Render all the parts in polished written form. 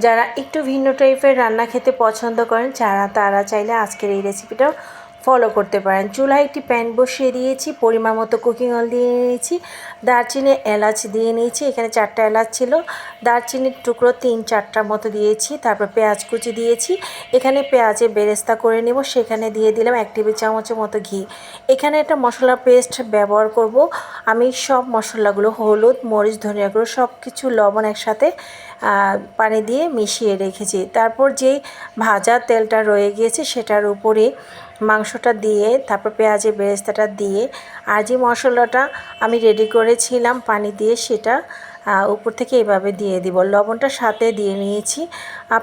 যারা একটু ভিন্ন টাইপের রান্না খেতে পছন্দ করেন তারা চাইলে আজকের এই রেসিপিটা ফলো করতে পারেন। চুলায় একটি প্যান বসিয়ে দিয়েছি, পরিমাণ মতো কুকিং অয়েল দিয়ে নিয়েছি, দারচিনি এলাচ দিয়ে নিয়েছি, এখানে 4টা এলাচ ছিল, দারচিনির টুকরো 3-4টার মতো দিয়েছি, তারপর পেঁয়াজ কুচি দিয়েছি, এখানে পেঁয়াজে বেরেস্তা করে নেব, সেখানে দিয়ে দিলাম 1 টেবিল চামচের মতো ঘি। এখানে একটা মশলা পেস্ট ব্যবহার করব আমি, সব মশলাগুলো হলুদ, মরিচ, ধনিয়া গুঁড়ো সব কিছু লবণ একসাথে পানি দিয়ে মিশিয়ে রেখেছি। তারপর যেই ভাজা তেলটা রয়ে গিয়েছে সেটার উপরে মাংসটা দিয়ে, তারপর পেঁয়াজের বেরেস্তাটা দিয়ে, আর যে মশলাটা আমি রেডি করেছিলাম পানি দিয়ে সেটা উপর থেকে এভাবে দিয়ে দিব। লবণটা সাথে দিয়ে নিয়েছি।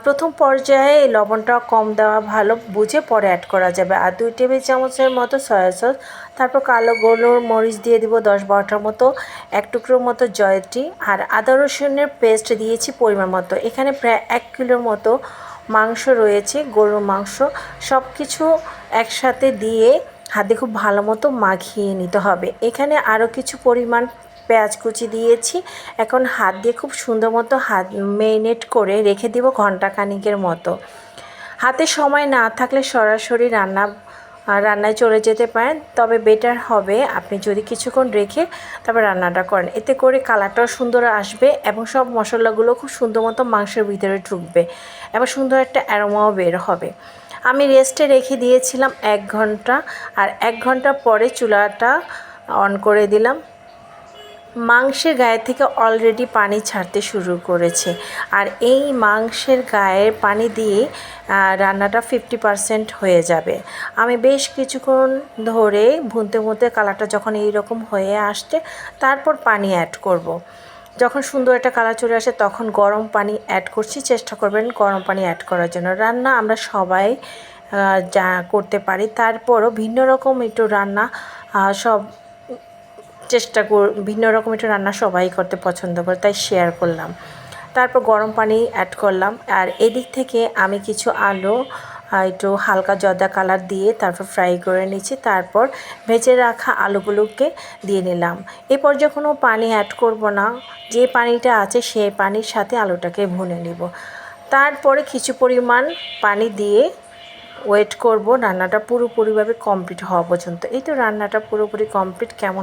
প্রথম পর্যায়ে লবণটা কম দেওয়া ভালো, বুঝে পরে অ্যাড করা যাবে। আর 2 টেবিল চামচের মতো সয়া সস, তারপর কালো গোলমরিচ দিয়ে দিব 10-12টার মতো, 1 টুকরোর মতো জয়ত্রী, আর আদা রসুনের পেস্ট দিয়েছি পরিমাণ মতো। এখানে প্রায় 1 কিলোর মতো মাংস রয়েছে, গরুর মাংস। সব কিছু একসাথে দিয়ে হাতে খুব ভালো মতো মাখিয়ে নিতে হবে। এখানে আরও কিছু পরিমাণ পেঁয়াজ কুচি দিয়েছি। এখন হাত দিয়ে খুব সুন্দর মতো মেরিনেট করে রেখে দিব ঘন্টাখানিকের মতো। হাতে সময় না থাকলে সরাসরি রান্নায় চলে যেতে পারেন, তবে বেটার হবে আপনি যদি কিছুক্ষণ রেখে তারপর রান্নাটা করেন। এতে করে কালারটাও সুন্দর আসবে এবং সব মশলাগুলো খুব সুন্দর মতো মাংসের ভিতরে ঢুকবে এবং সুন্দর একটা অ্যারোমাও বের হবে। আমি রেস্টে রেখে দিয়েছিলাম 1 ঘন্টা, আর 1 ঘন্টা পরে চুলাটা অন করে দিলাম। মাংসের গায়ে থেকে অলরেডি পানি ছাড়তে শুরু করেছে, আর এই মাংসের গায়ের পানি দিয়ে রান্নাটা 50% হয়ে যাবে। আমি বেশ কিছুক্ষণ ধরে ভুনতে কালারটা যখন এইরকম হয়ে আসছে তারপর পানি অ্যাড করব। যখন সুন্দর একটা কালার চলে আসে তখন গরম পানি অ্যাড করছি। চেষ্টা করবেন গরম পানি অ্যাড করার জন্য। রান্না আমরা সবাই যা করতে পারি, তারপরও ভিন্ন রকম একটু রান্না ভিন্ন রকম একটু রান্না সবাই করতে পছন্দ করে, তাই শেয়ার করলাম। তারপর গরম পানি অ্যাড করলাম, আর এদিক থেকে আমি কিছু আলু একটু হালকা জর্দা কালার দিয়ে তারপর ফ্রাই করে নিচ্ছি। তারপর ভেজে রাখা আলুগুলোকে দিয়ে নিলাম। এই পর্যায়ে কোনো পানি অ্যাড করব না, যে পানিটা আছে সেই পানির সাথে আলুটাকে ভুনে নিব। তারপরে কিছু পরিমাণ পানি দিয়ে ওয়েট করব রান্নাটা পুরোপুরিভাবে কমপ্লিট হওয়া পর্যন্ত। এই তো রান্নাটা পুরোপুরি কমপ্লিট। কেমন